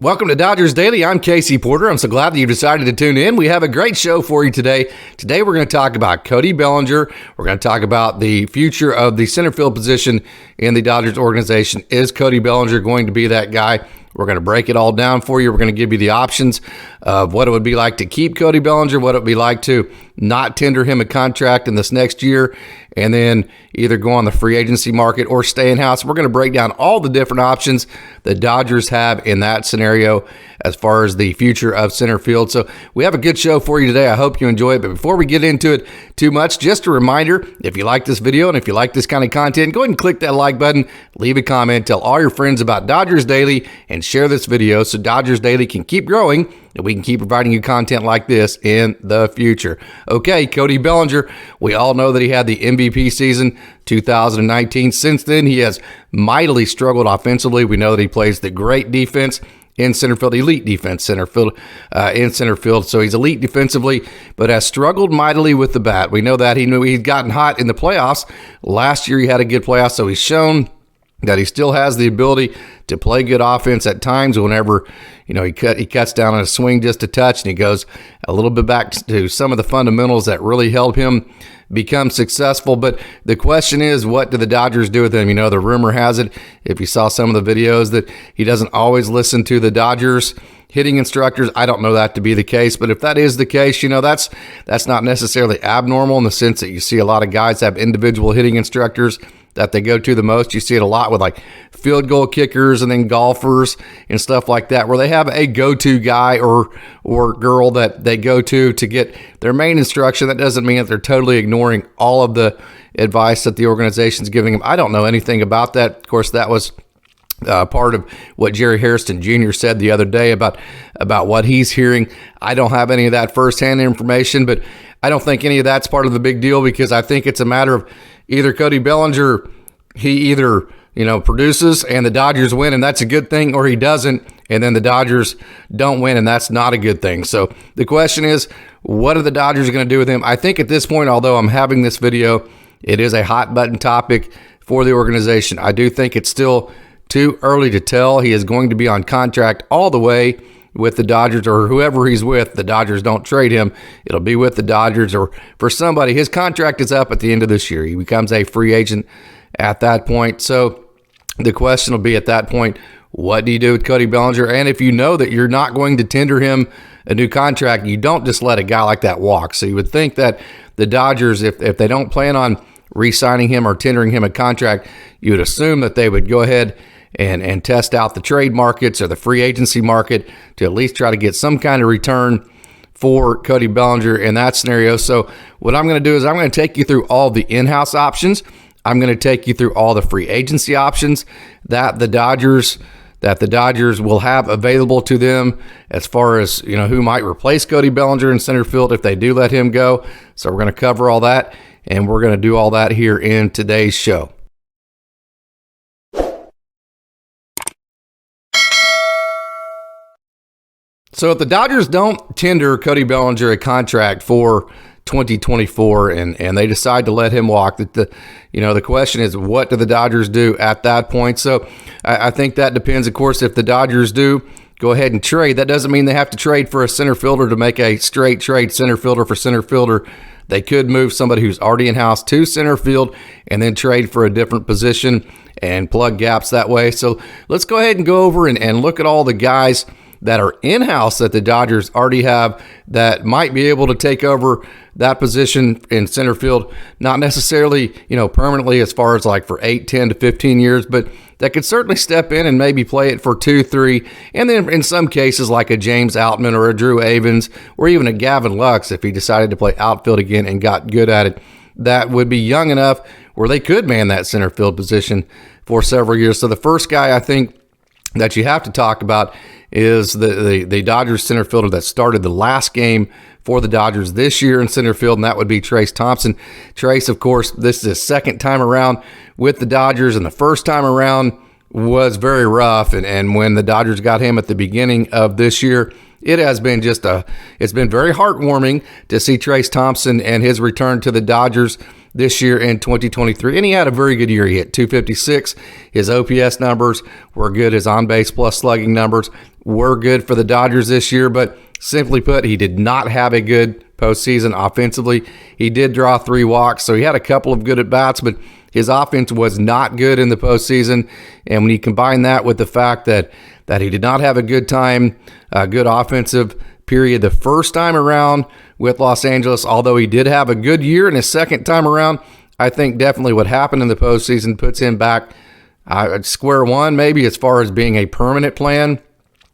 Welcome to Dodgers Daily. I'm Casey Porter. I'm so glad that you decided to tune in. We have a great show for you today. Today we're going to talk about Cody Bellinger. We're going to talk about the future of the center field position in the Dodgers organization. Is Cody Bellinger going to be that guy? We're going to break it all down for you. We're going to give you the options of what it would be like to keep Cody Bellinger, what it would be like to not tender him a contract in this next year, and then either go on the free agency market or stay in-house. We're going to break down all the different options the Dodgers have in that scenario as far as the future of center field. So we have a good show for you today. I hope you enjoy it. But before we get into it too much, just a reminder, if you like this video and if you like this kind of content, go ahead and click that like button, leave a comment, tell all your friends about Dodgers Daily, and share this video so Dodgers Daily can keep growing and we can keep providing you content like this in the future. Okay, Cody Bellinger, we all know that he had the MVP season 2019. Since then, he has mightily struggled offensively. We know that he plays the great defense in center field, elite defense in center field. So he's elite defensively, but has struggled mightily with the bat. We know that. He knew he'd gotten hot in the playoffs. Last year he had a good playoff, so he's shown that he still has the ability to play good offense at times whenever, he cuts down on a swing just a touch and he goes a little bit back to some of the fundamentals that really helped him become successful. But the question is, what do the Dodgers do with him? The rumor has it, if you saw some of the videos, that he doesn't always listen to the Dodgers hitting instructors. I don't know that to be the case, but if that is the case, that's not necessarily abnormal in the sense that you see a lot of guys have individual hitting instructors that they go to the most. You see it a lot with like field goal kickers and then golfers and stuff like that, where they have a go-to guy or girl that they go to get their main instruction. That doesn't mean that they're totally ignoring all of the advice that the organization's giving them. I don't know anything about that. Of course, that was part of what Jerry Hairston Jr. said the other day about what he's hearing. I don't have any of that firsthand information, but I don't think any of that's part of the big deal, because I think it's a matter of either Cody Bellinger, he either produces and the Dodgers win and that's a good thing, or he doesn't and then the Dodgers don't win and that's not a good thing. So the question is, what are the Dodgers going to do with him? I think at this point, although I'm having this video, it is a hot button topic for the organization. I do think it's still too early to tell. He is going to be on contract all the way with the Dodgers, or whoever he's with. The Dodgers don't trade him, it'll be with the Dodgers or for somebody. His contract is up at the end of this year. He becomes a free agent at that point. So the question will be at that point, what do you do with Cody Bellinger? And if you know that you're not going to tender him a new contract, you don't just let a guy like that walk. So you would think that the Dodgers, if they don't plan on re-signing him or tendering him a contract, you would assume that they would go ahead and test out the trade markets or the free agency market to at least try to get some kind of return for Cody Bellinger in that scenario. So what I'm going to do is I'm going to take you through all the in-house options. I'm going to take you through all the free agency options that the Dodgers will have available to them as far as, who might replace Cody Bellinger in center field if they do let him go. So we're going to cover all that, and we're going to do all that here in today's show. So if the Dodgers don't tender Cody Bellinger a contract for 2024 and they decide to let him walk, the question is, what do the Dodgers do at that point? So I think that depends. Of course, if the Dodgers do go ahead and trade, that doesn't mean they have to trade for a center fielder to make a straight trade center fielder for center fielder. They could move somebody who's already in-house to center field and then trade for a different position and plug gaps that way. So let's go ahead and go over and look at all the guys that are in-house that the Dodgers already have that might be able to take over that position in center field, not necessarily, permanently as far as like for 8, 10 to 15 years, but that could certainly step in and maybe play it for 2, 3, and then in some cases like a James Altman or a Drew Avans or even a Gavin Lux, if he decided to play outfield again and got good at it, that would be young enough where they could man that center field position for several years. So the first guy I think that you have to talk about is the Dodgers center fielder that started the last game for the Dodgers this year in center field, and that would be Thompson. Trace, of course, this is his second time around with the Dodgers, and the first time around was very rough. And when the Dodgers got him at the beginning of this year, it has been it's been very heartwarming to see Thompson and his return to the Dodgers this year in 2023. And he had a very good year. He hit 256. His OPS numbers were good. His on-base plus slugging numbers were good for the Dodgers this year, but simply put, he did not have a good postseason offensively. He did draw 3 walks, so he had a couple of good at-bats, but his offense was not good in the postseason. And when you combine that with the fact that he did not have a good offensive period the first time around with Los Angeles, although he did have a good year in his second time around, I think definitely what happened in the postseason puts him back at square one, maybe as far as being a permanent plan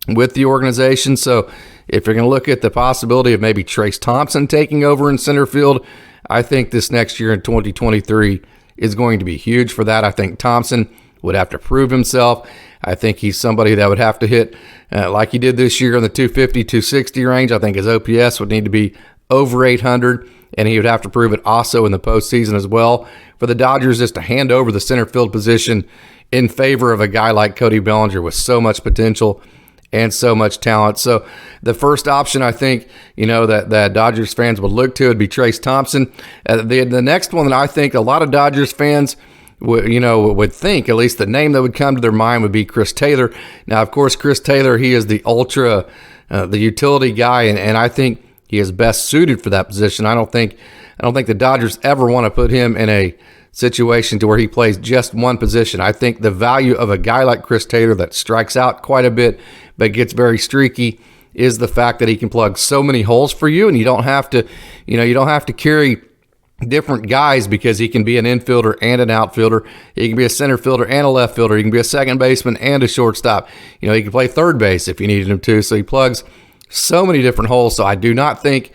with the organization. So if you're going to look at the possibility of maybe Trace Thompson taking over in center field, I think this next year in 2023 is going to be huge for that. I think Thompson would have to prove himself. I think he's somebody that would have to hit like he did this year in the 250, 260 range. I think his OPS would need to be over 800, and he would have to prove it also in the postseason as well. For the Dodgers just to hand over the center field position in favor of a guy like Cody Bellinger with so much potential and so much talent. So the first option I think, that Dodgers fans would look to would be Trace Thompson. The next one that I think a lot of Dodgers fans would think, at least the name that would come to their mind would be Chris Taylor. Now, of course, Chris Taylor, he is the the utility guy, and I think he is best suited for that position. I don't think the Dodgers ever want to put him in a situation to where he plays just one position. I think the value of a guy like Chris Taylor that strikes out quite a bit but gets very streaky is the fact that he can plug so many holes for you, and you don't have to carry different guys because he can be an infielder and an outfielder. He can be a center fielder and a left fielder. He can be a second baseman and a shortstop. He can play third base if you needed him to. So he plugs so many different holes. So I do not think,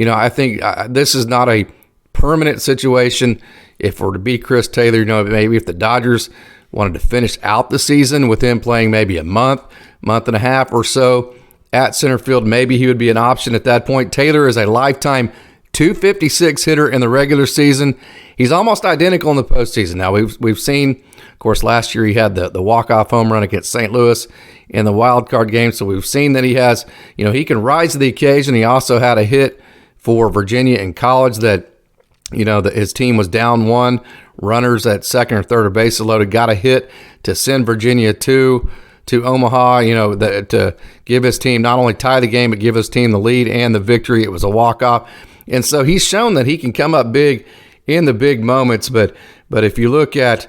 I think this is not a permanent situation. If we're to be Chris Taylor, maybe if the Dodgers wanted to finish out the season with him playing maybe a month and a half or so at center field, maybe he would be an option at that point. Taylor is a lifetime 256 hitter in the regular season. He's almost identical in the postseason. Now, we've seen, of course, last year he had the walk-off home run against St. Louis in the wild card game. So we've seen that he has, he can rise to the occasion. He also had a hit for Virginia in college that, that his team was down 1, runners at second or third or bases loaded, got a hit to send Virginia to Omaha, to give his team not only tie the game, but give his team the lead and the victory. It was a walk-off. And so he's shown that he can come up big in the big moments. But if you look at,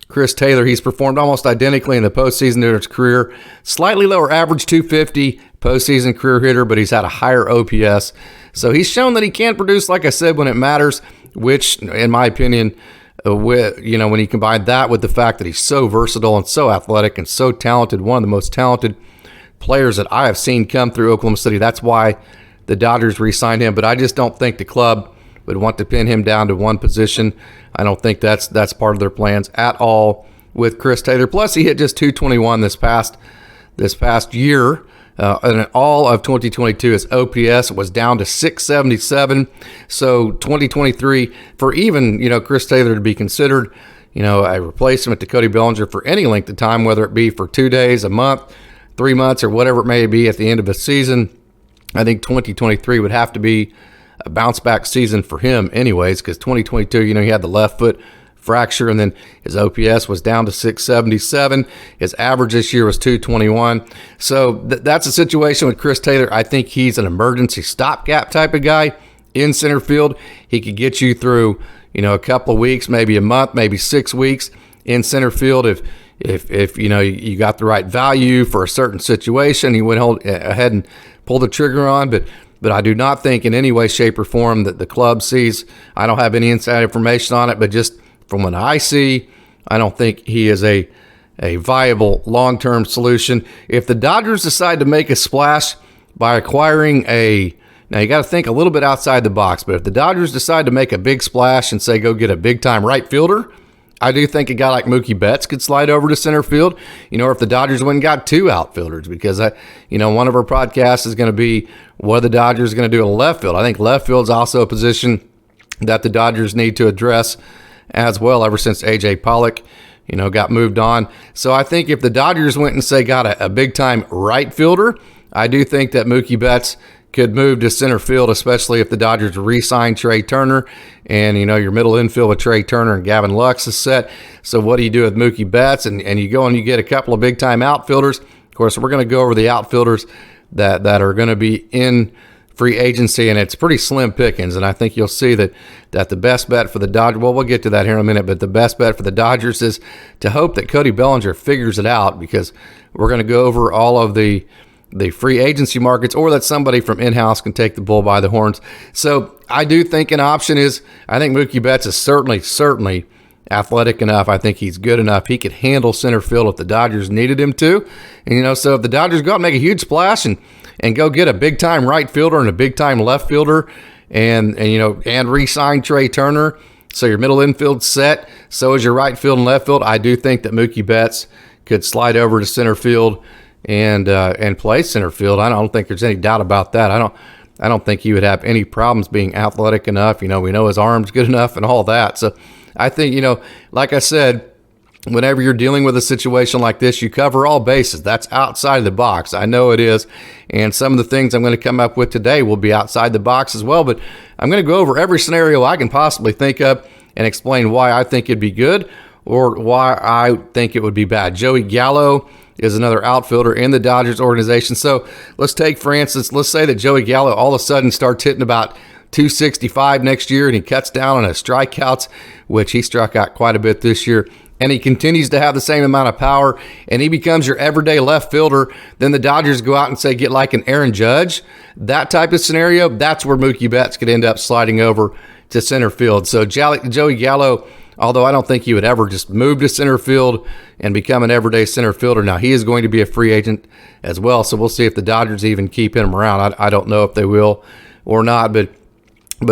Chris Taylor, he's performed almost identically in the postseason during his career. Slightly lower average, 250 postseason career hitter, but he's had a higher OPS. So he's shown that he can produce, like I said, when it matters, which, in my opinion, when you combine that with the fact that he's so versatile and so athletic and so talented, one of the most talented players that I have seen come through Oklahoma City, that's why the Dodgers re-signed him. But I just don't think the club would want to pin him down to one position. I don't think that's part of their plans at all with Chris Taylor. Plus, he hit just 221 this past year. And in all of 2022, his OPS was down to 677. So 2023, for even Chris Taylor to be considered a replacement to Cody Bellinger for any length of time, whether it be for 2 days, a month, 3 months, or whatever it may be at the end of a season, I think 2023 would have to be a bounce back season for him anyways, because 2022, he had the left foot fracture, and then his OPS was down to 677. His average this year was 221. So that's a situation with Chris Taylor. I think he's an emergency stopgap type of guy in center field. He could get you through, a couple of weeks, maybe a month, maybe 6 weeks in center field if you got the right value for a certain situation. He went ahead and pulled the trigger on, but I do not think in any way, shape, or form that the club sees. I don't have any inside information on it, but just from what I see, I don't think he is a viable long-term solution. If the Dodgers decide to make a splash by acquiring now you got to think a little bit outside the box, but if the Dodgers decide to make a big splash and say go get a big-time right fielder, I do think a guy like Mookie Betts could slide over to center field, or if the Dodgers went and got 2 outfielders, because, one of our podcasts is going to be what the Dodgers are going to do in left field. I think left field is also a position that the Dodgers need to address as well ever since A.J. Pollock, got moved on. So I think if the Dodgers went and, say, got a big-time right fielder, I do think that Mookie Betts could move to center field, especially if the Dodgers re-sign Trey Turner, and your middle infield with Trey Turner and Gavin Lux is set. So what do you do with Mookie Betts? And you go and you get a couple of big-time outfielders. Of course, we're going to go over the outfielders that are going to be in free agency, and it's pretty slim pickings. And I think you'll see that the best bet for the Dodgers, well, we'll get to that here in a minute, but the best bet for the Dodgers is to hope that Cody Bellinger figures it out, because we're going to go over all of the free agency markets, or that somebody from in-house can take the bull by the horns. So I do think an option is, I think Mookie Betts is certainly athletic enough. I think he's good enough. He could handle center field if the Dodgers needed him to. And, so if the Dodgers go out and make a huge splash and go get a big-time right fielder and a big-time left fielder and re-sign Trey Turner, so your middle infield set, so is your right field and left field, I do think that Mookie Betts could slide over to center field and play center field. I don't think there's any doubt about that. I don't think he would have any problems being athletic enough. We know his arm's good enough and all that. So I think, like I said, whenever you're dealing with a situation like this, you cover all bases. That's outside of the box. I know it is. And some of the things I'm going to come up with today will be outside the box as well. But I'm going to go over every scenario I can possibly think of and explain why I think it'd be good or why I think it would be bad. Joey Gallo is another outfielder in the Dodgers organization. So let's take, for instance, let's say that Joey Gallo all of a sudden starts hitting about 265 next year, and he cuts down on his strikeouts, which he struck out quite a bit this year, and he continues to have the same amount of power, and he becomes your everyday left fielder. Then the Dodgers go out and say, get like an Aaron Judge. That type of scenario, that's where Mookie Betts could end up sliding over to center field. So Joey Gallo, although I don't think he would ever just move to center field and become an everyday center fielder. Now, he is going to be a free agent as well, so we'll see if the Dodgers even keep him around. I don't know if they will or not, but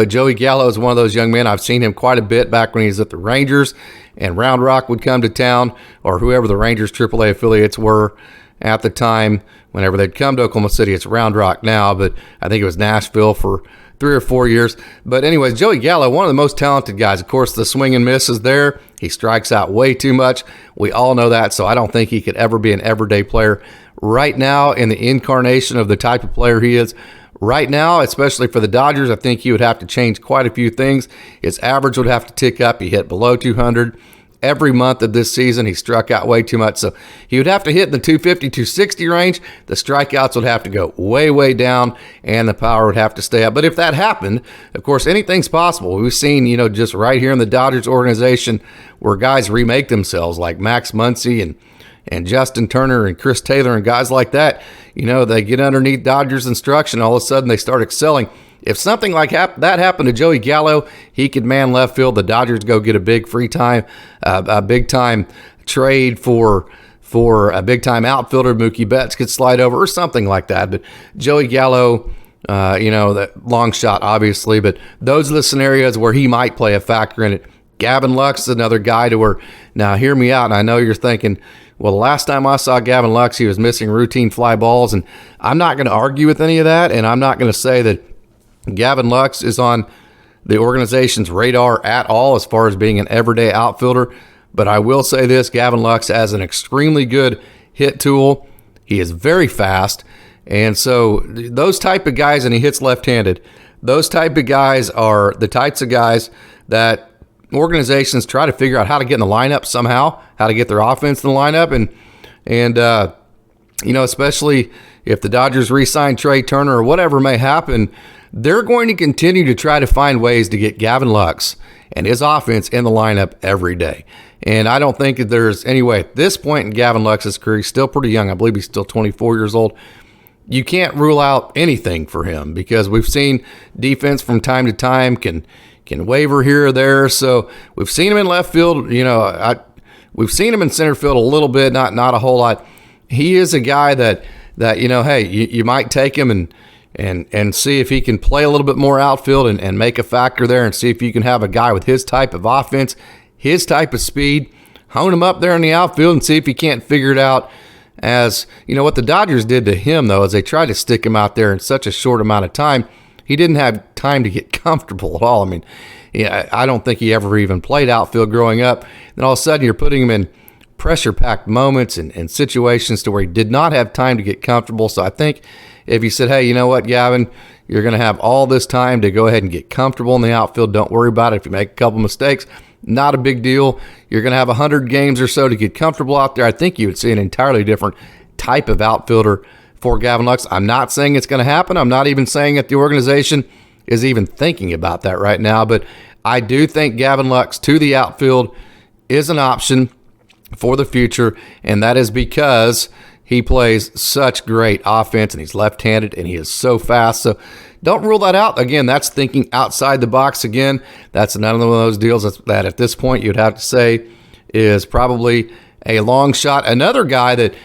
Joey Gallo is one of those young men. I've seen him quite a bit back when he was at the Rangers, and Round Rock would come to town, or whoever the Rangers AAA affiliates were at the time. Whenever they'd come to Oklahoma City, it's Round Rock now, but I think it was Nashville for 3 or 4 years. But anyways, Joey Gallo, one of the most talented guys. Of course, the swing and miss is there. He strikes out way too much. We all know that, so I don't think he could ever be an everyday player. Right now, in the incarnation of the type of player he is, right now, especially for the Dodgers, I think he would have to change quite a few things. His average would have to tick up. He hit below 200 every month of this season. He struck out way too much. So he would have to hit in the 250, 260 range. The strikeouts would have to go way, way down, and the power would have to stay up. But if that happened, of course, anything's possible. We've seen, just right here in the Dodgers organization where guys remake themselves, like Max Muncy and Justin Turner and Chris Taylor and guys like that. They get underneath Dodgers instruction. All of a sudden, they start excelling. If something like that happened to Joey Gallo, he could man left field. The Dodgers go get a big a big-time trade for a big-time outfielder. Mookie Betts could slide over or something like that. But Joey Gallo, that long shot, obviously. But those are the scenarios where he might play a factor in it. Gavin Lux is another guy to where, now hear me out, and I know you're thinking, well, the last time I saw Gavin Lux, he was missing routine fly balls, and I'm not going to argue with any of that, and I'm not going to say that Gavin Lux is on the organization's radar at all as far as being an everyday outfielder, but I will say this, Gavin Lux has an extremely good hit tool. He is very fast, and so those type of guys, and he hits left-handed, those type of guys are the types of guys that organizations try to figure out how to get in the lineup somehow, how to get their offense in the lineup, and especially if the Dodgers re-sign Trey Turner or whatever may happen, they're going to continue to try to find ways to get Gavin Lux and his offense in the lineup every day. And I don't think that there's any way at this point in Gavin Lux's career, he's still pretty young. I believe he's still 24 years old. You can't rule out anything for him because we've seen defense from time to time can waver here or there. So we've seen him in left field. We've seen him in center field a little bit, not a whole lot. He is a guy that hey, you might take him and see if he can play a little bit more outfield and make a factor there, and see if you can have a guy with his type of offense, his type of speed, hone him up there in the outfield and see if he can't figure it out. As what the Dodgers did to him, though, is they tried to stick him out there in such a short amount of time. He didn't have time to get comfortable at all. I mean, I don't think he ever even played outfield growing up. Then all of a sudden you're putting him in pressure-packed moments and situations to where he did not have time to get comfortable. So I think if you said, hey, you know what, Gavin, you're going to have all this time to go ahead and get comfortable in the outfield. Don't worry about it. If you make a couple mistakes, not a big deal. You're going to have 100 games or so to get comfortable out there. I think you would see an entirely different type of outfielder for Gavin Lux. I'm not saying it's going to happen. I'm not even saying that the organization is even thinking about that right now, but I do think Gavin Lux to the outfield is an option for the future, and that is because he plays such great offense, and he's left-handed, and he is so fast. So don't rule that out. Again, that's thinking outside the box again. That's another one of those deals that at this point you'd have to say is probably a long shot. Another guy that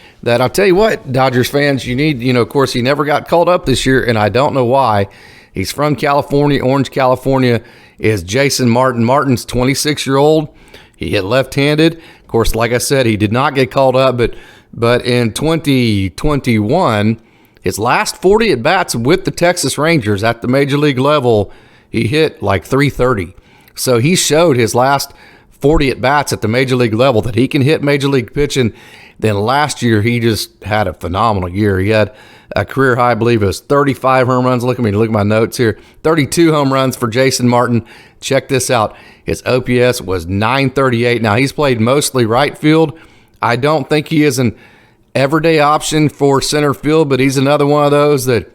I'll tell you what, Dodgers fans, you need, of course, he never got called up this year, and I don't know why. He's from California, Orange, California, is Jason Martin. Martin's 26-year-old. He hit left-handed. Of course, like I said, he did not get called up, but in 2021, his last 40 at-bats with the Texas Rangers at the major league level, he hit like .330. So he showed his last 40 at-bats at the major league level that he can hit major league pitching. Then last year, he just had a phenomenal year. He had a career high, I believe it was 35 home runs. Look at my notes here. 32 home runs for Jason Martin. Check this out. His OPS was .938. Now, he's played mostly right field. I don't think he is an everyday option for center field, but he's another one of those that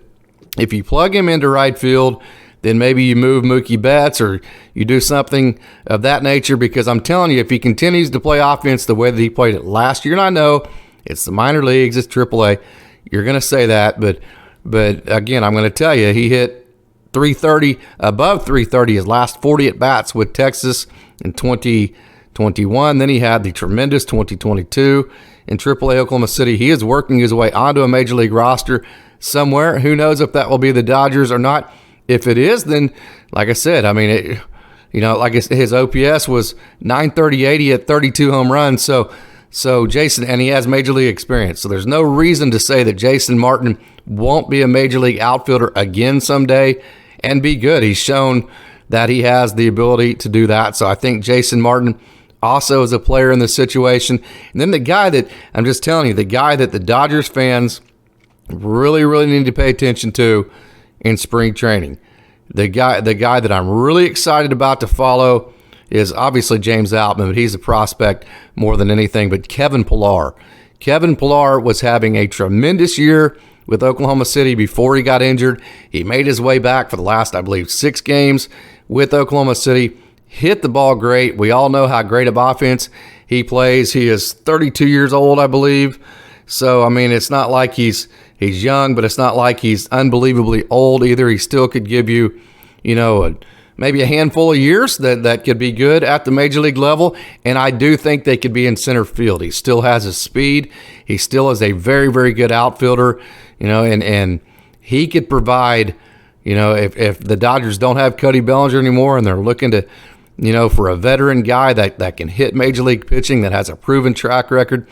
if you plug him into right field, then maybe you move Mookie Betts or you do something of that nature, because I'm telling you, if he continues to play offense the way that he played it last year, and I know it's the minor leagues, it's AAA, you're going to say that, but again, I'm going to tell you, he hit .330, above .330 his last 40 at-bats with Texas in 2021. Then he had the tremendous 2022 in AAA Oklahoma City. He is working his way onto a major league roster somewhere. Who knows if that will be the Dodgers or not. If it is, then, like I said, I mean, his OPS was .938. He had 32 home runs. So Jason, and he has major league experience. So there's no reason to say that Jason Martin won't be a major league outfielder again someday and be good. He's shown that he has the ability to do that. So I think Jason Martin also is a player in this situation. And then the guy that, I'm just telling you, the guy that the Dodgers fans really, really need to pay attention to in spring training. The guy that I'm really excited about to follow is obviously James Altman, but he's a prospect more than anything. But Kevin Pillar. Kevin Pillar was having a tremendous year with Oklahoma City before he got injured. He made his way back for the last, I believe, 6 games with Oklahoma City. Hit the ball great. We all know how great of offense he plays. He is 32 years old, I believe. So, I mean, it's not like he's young, but it's not like he's unbelievably old either. He still could give you, maybe a handful of years that could be good at the major league level. And I do think they could be in center field. He still has his speed. He still is a very, very good outfielder, and he could provide, if the Dodgers don't have Cody Bellinger anymore and they're looking to, for a veteran guy that can hit major league pitching, that has a proven track record.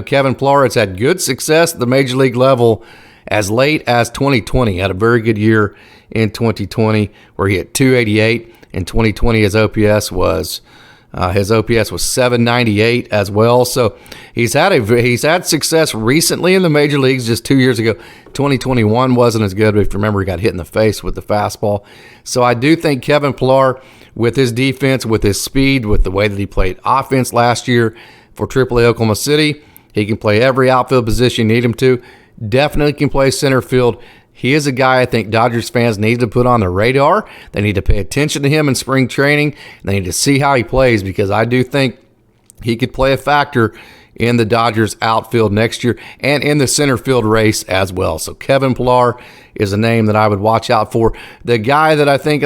Kevin Pillar has had good success at the major league level as late as 2020. He had a very good year in 2020 where he hit .288. In 2020, his OPS was 798 as well. So he's had success recently in the major leagues. Just 2 years ago, 2021 wasn't as good. But if you remember, he got hit in the face with the fastball. So I do think Kevin Pillar, with his defense, with his speed, with the way that he played offense last year for AAA Oklahoma City, he can play every outfield position you need him to. Definitely can play center field. He is a guy I think Dodgers fans need to put on their radar. They need to pay attention to him in spring training. They need to see how he plays, because I do think he could play a factor in the Dodgers outfield next year and in the center field race as well. So Kevin Pillar is a name that I would watch out for. The guy that I think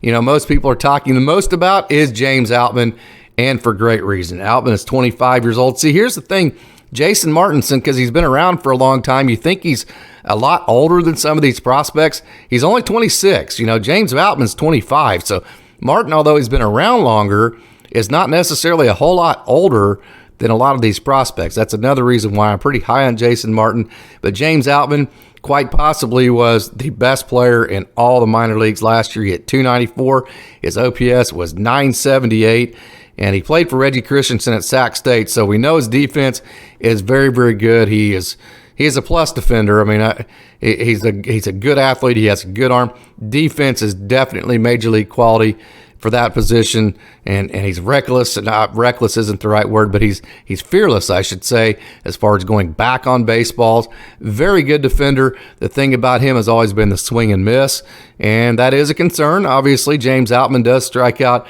most people are talking the most about is James Altman, and for great reason. Altman is 25 years old. See, here's the thing. Jason Martinson, because he's been around for a long time, you think he's a lot older than some of these prospects. He's only 26. James Altman's 25. So Martin, although he's been around longer, is not necessarily a whole lot older than a lot of these prospects. That's another reason why I'm pretty high on Jason Martin. But James Altman quite possibly was the best player in all the minor leagues last year. He hit .294. His OPS was .978. And he played for Reggie Christensen at Sac State, so we know his defense is very, very good. He is a plus defender. I mean, he's a good athlete. He has a good arm. Defense is definitely major league quality for that position, and he's reckless. Not reckless isn't the right word, but he's fearless, I should say, as far as going back on baseballs. Very good defender. The thing about him has always been the swing and miss, and that is a concern. Obviously, James Altman does strike out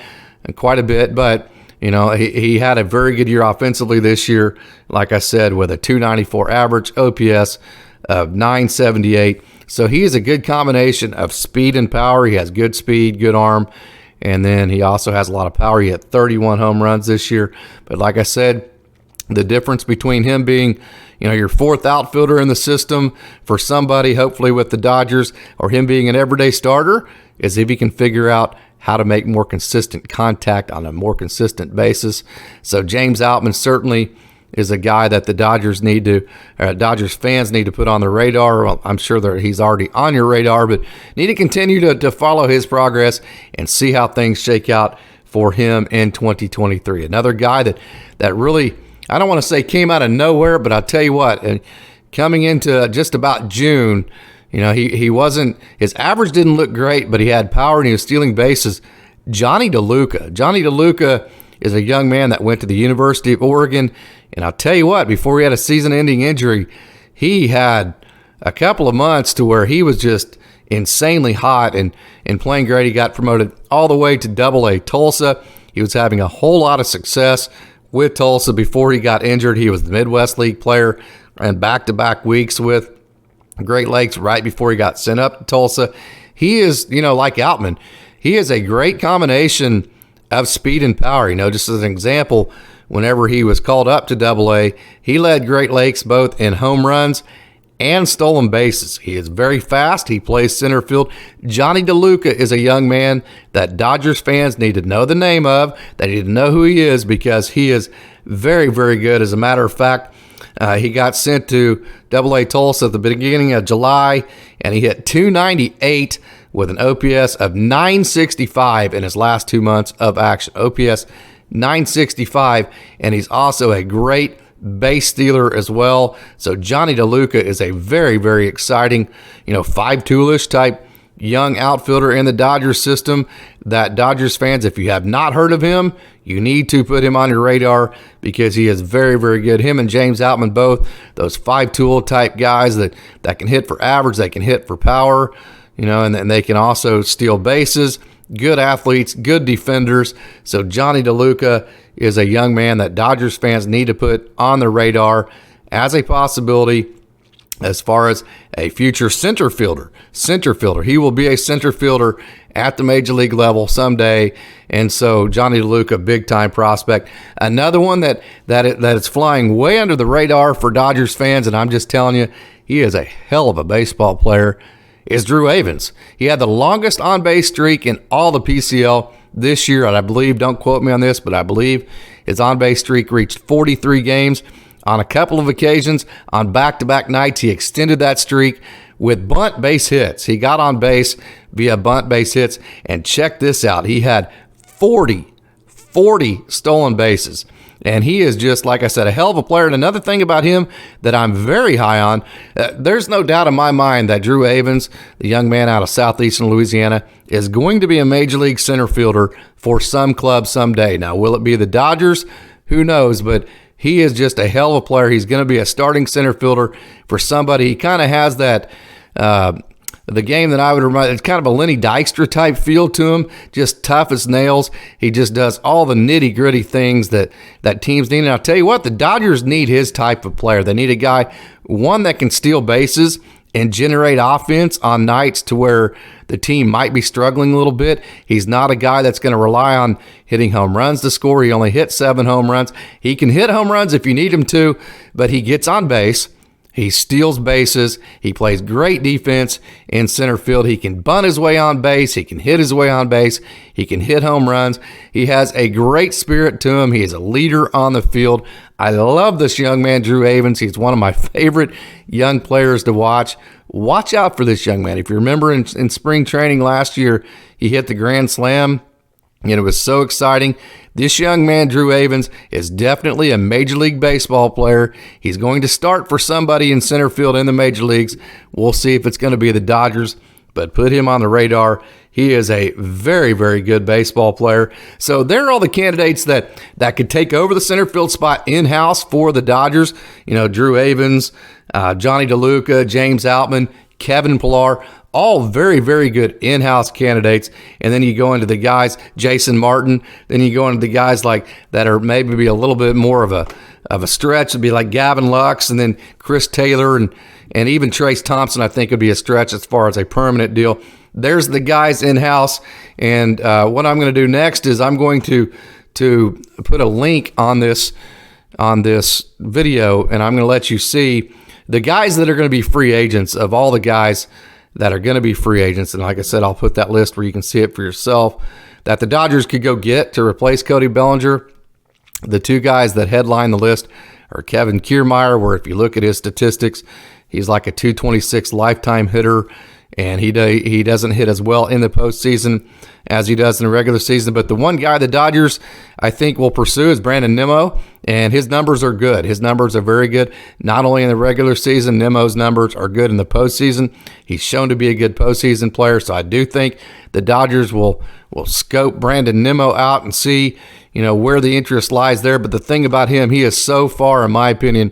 quite a bit, but he had a very good year offensively this year, like I said, with a 294 average, OPS of 978. So he is a good combination of speed and power. He has good speed, good arm, and then he also has a lot of power. He had 31 home runs this year. But like I said, the difference between him being, your fourth outfielder in the system for somebody, hopefully with the Dodgers, or him being an everyday starter, is if he can figure out how to make more consistent contact on a more consistent basis. So James Altman certainly is a guy that the Dodgers fans need to put on the radar. Well, I'm sure that he's already on your radar, but need to continue to follow his progress and see how things shake out for him in 2023. Another guy that really, I don't want to say came out of nowhere, but I'll tell you what, coming into just about June, he wasn't, his average didn't look great, but he had power and he was stealing bases. Johnny DeLuca. Johnny DeLuca is a young man that went to the University of Oregon. And I'll tell you what, before he had a season-ending injury, he had a couple of months to where he was just insanely hot and playing great. He got promoted all the way to Double-A Tulsa. He was having a whole lot of success with Tulsa before he got injured. He was the Midwest League player and back-to-back weeks with Great Lakes right before he got sent up to Tulsa. He is, like Outman, he is a great combination of speed and power. Just as an example, whenever he was called up to Double-A, he led Great Lakes both in home runs and stolen bases. He is very fast. He plays center field. Johnny DeLuca is a young man that Dodgers fans need to know the name of. They need to know who he is because he is very, very good. As a matter of fact, he got sent to Double-A Tulsa at the beginning of July, and he hit 298 with an OPS of 965 in his last 2 months of action. OPS 965, and he's also a great base stealer as well. So Johnny DeLuca is a very, very exciting, 5-toolish type young outfielder in the Dodgers system that Dodgers fans, if you have not heard of him, you need to put him on your radar because he is very, very good. Him and James Altman, both those 5-tool type guys that can hit for average, they can hit for power, and then they can also steal bases. Good athletes, good defenders. So Johnny DeLuca is a young man that Dodgers fans need to put on the radar as a possibility as far as a future center fielder. He will be a center fielder at the major league level someday. And so Johnny DeLuca, big-time prospect. Another one that is flying way under the radar for Dodgers fans, and I'm just telling you, he is a hell of a baseball player, is Drew Avens. He had the longest on-base streak in all the PCL this year, and I believe, don't quote me on this, but I believe his on-base streak reached 43 games. On a couple of occasions, on back-to-back nights, he extended that streak with bunt base hits. He got on base via bunt base hits, and check this out. He had 40 stolen bases. And he is just, like I said, a hell of a player. And another thing about him that I'm very high on, there's no doubt in my mind that Drew Avens, the young man out of southeastern Louisiana, is going to be a major league center fielder for some club someday. Now, will it be the Dodgers? Who knows? But he is just a hell of a player. He's going to be a starting center fielder for somebody. He kind of has that the game that I would remind, it's kind of a Lenny Dykstra type feel to him, just tough as nails. He just does all the nitty gritty things that teams need. And I'll tell you what, the Dodgers need his type of player. They need a guy, one that can steal bases and generate offense on nights to where the team might be struggling a little bit. He's not a guy that's going to rely on hitting home runs to score. He only hit 7 home runs. He can hit home runs if you need him to, but he gets on base. He steals bases. He plays great defense in center field. He can bunt his way on base. He can hit his way on base. He can hit home runs. He has a great spirit to him. He is a leader on the field. I love this young man, Drew Avens. He's one of my favorite young players to watch. Watch out for this young man. If you remember in spring training last year, he hit the grand slam, and it was so exciting. This young man, Drew Avens, is definitely a Major League Baseball player. He's going to start for somebody in center field in the major leagues. We'll see if it's going to be the Dodgers, but put him on the radar. He is a very, very good baseball player. So there are all the candidates that could take over the center field spot in-house for the Dodgers. You know, Drew Avens, Johnny DeLuca, James Altman, Kevin Pillar, all very, very good in-house candidates. And then you go into the guys, Jason Martin. Then you go into the guys like that are maybe be a little bit more of a stretch. It'd be like Gavin Lux, and then Chris Taylor, and even Trace Thompson, I think, would be a stretch as far as a permanent deal. There's the guys in-house. And what I'm going to do next is I'm going to put a link on this video, and I'm going to let you see the guys that are going to be free agents, of all the guys that are going to be free agents. And like I said, I'll put that list where you can see it for yourself, that the Dodgers could go get to replace Cody Bellinger. The two guys that headline the list are Kevin Kiermaier, where if you look at his statistics, he's like a 226 lifetime hitter, and he doesn't hit as well in the postseason as he does in the regular season. But the one guy the Dodgers, I think, will pursue is Brandon Nimmo, and his numbers are good. His numbers are very good, not only in the regular season. Nimmo's numbers are good in the postseason. He's shown to be a good postseason player, so I do think the Dodgers will scope Brandon Nimmo out and see, you know, where the interest lies there. But the thing about him, he is so far, in my opinion,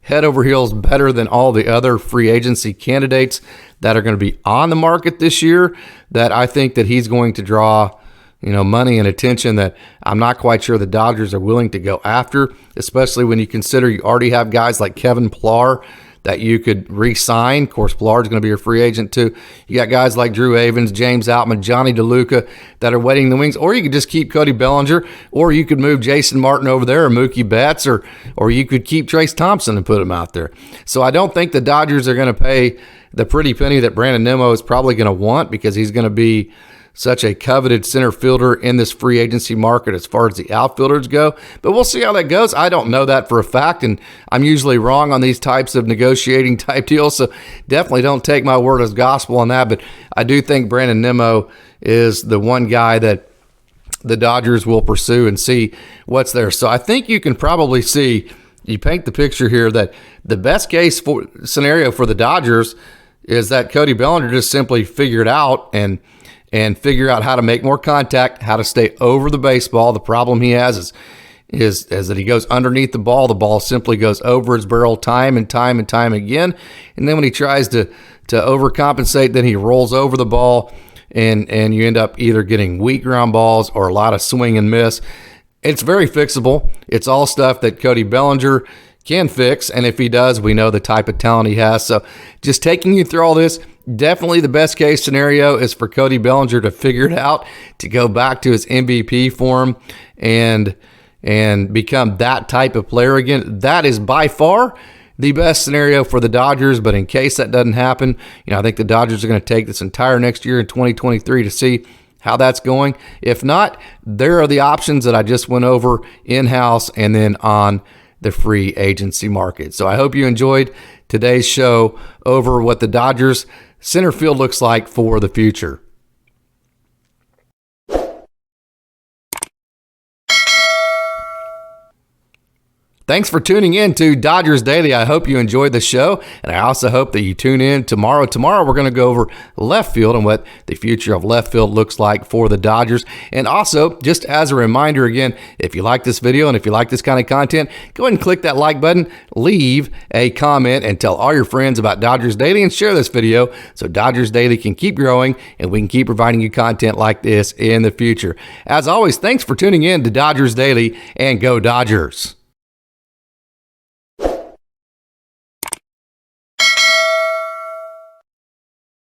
head over heels better than all the other free agency candidates that are going to be on the market this year, that I think that he's going to draw, you know, money and attention that I'm not quite sure the Dodgers are willing to go after, especially when you consider you already have guys like Kevin Pillar that you could re-sign. Of course, Pillar is going to be a free agent too. You got guys like Drew Avens, James Altman, Johnny DeLuca that are waiting in the wings. Or you could just keep Cody Bellinger, or you could move Jason Martin over there, or Mookie Betts, or you could keep Trace Thompson and put him out there. So I don't think the Dodgers are going to pay the pretty penny that Brandon Nimmo is probably going to want, because he's going to be such a coveted center fielder in this free agency market as far as the outfielders go. But we'll see how that goes. I don't know that for a fact, and I'm usually wrong on these types of negotiating type deals, so definitely don't take my word as gospel on that. But I do think Brandon Nimmo is the one guy that the Dodgers will pursue and see what's there. So I think you can probably see, you paint the picture here, that the best case scenario for the Dodgers is that Cody Bellinger just simply figured out and figure out how to make more contact, how to stay over the baseball. The problem he has is that he goes underneath the ball simply goes over his barrel time and time and time again. And then when he tries to overcompensate, then he rolls over the ball, and you end up either getting weak ground balls or a lot of swing and miss. It's very fixable. It's all stuff that Cody Bellinger can fix, and if he does, we know the type of talent he has. So just taking you through all this, definitely the best case scenario is for Cody Bellinger to figure it out, to go back to his MVP form and become that type of player again. That is by far the best scenario for the Dodgers. But in case that doesn't happen, you know, I think the Dodgers are going to take this entire next year in 2023 to see how that's going. If not, there are the options that I just went over in-house and then on the free agency market. So I hope you enjoyed today's show over what the Dodgers center field looks like for the future. Thanks for tuning in to Dodgers Daily. I hope you enjoyed the show, and I also hope that you tune in tomorrow. Tomorrow, we're going to go over left field and what the future of left field looks like for the Dodgers. And also, just as a reminder again, if you like this video and if you like this kind of content, go ahead and click that like button, leave a comment, and tell all your friends about Dodgers Daily, and share this video so Dodgers Daily can keep growing and we can keep providing you content like this in the future. As always, thanks for tuning in to Dodgers Daily, and go Dodgers.